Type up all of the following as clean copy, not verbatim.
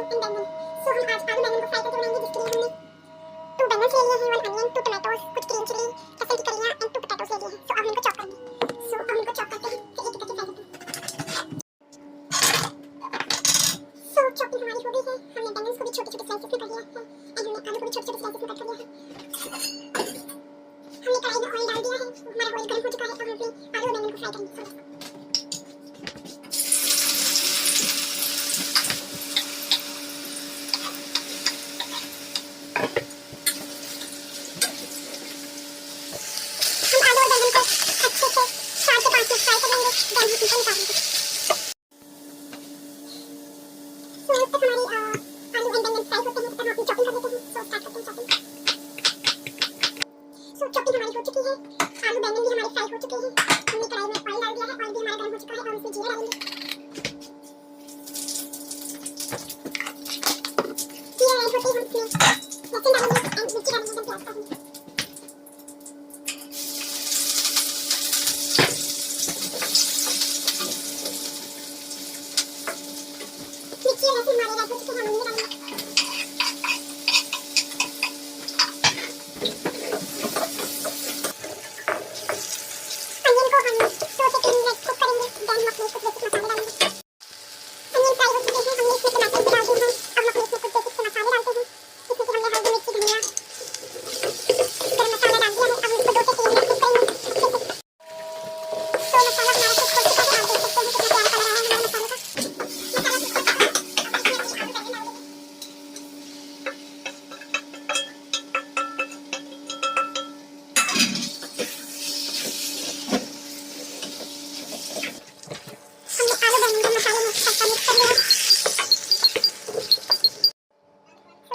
And बैंगन। सो हम आज आलू बैंगन को फ्राई करके बनाएंगे, जिसके लिए हमने 2 बैंगन ले लिए हैं, 1 अनियन, 2 टोमेटोज, कुछ ग्रीन चिली, लहसुन की कलियां एंड 2 पोटैटोज ले लिए हैं। सो अब हम इनको चॉप करेंगे। सो अब हम इनको चॉप करते हैं, फिर एक एक करके फ्राई करते हैं। सो चॉपिंग हमारी हो गई है। हमने बैंगन को भी छोटे-छोटे स्लाइसेस में कर लिया है एंड हमने आलू को भी छोटे-छोटे स्लाइसेस में कट कर लिया है। हमने कढ़ाई में ऑयल डाल दिया है, हमारा ऑयल गर्म हो चुका है।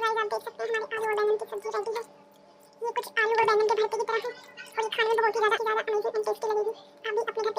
अब हम अपने आलू और बैंगन को फ्राई करेंगे। ये कुछ आलू और बैंगन के भरते की तरह है और ये खाने में बहुत ही ज़्यादा अमेजिंग एंड टेस्टी लगेगी। आप भी अपने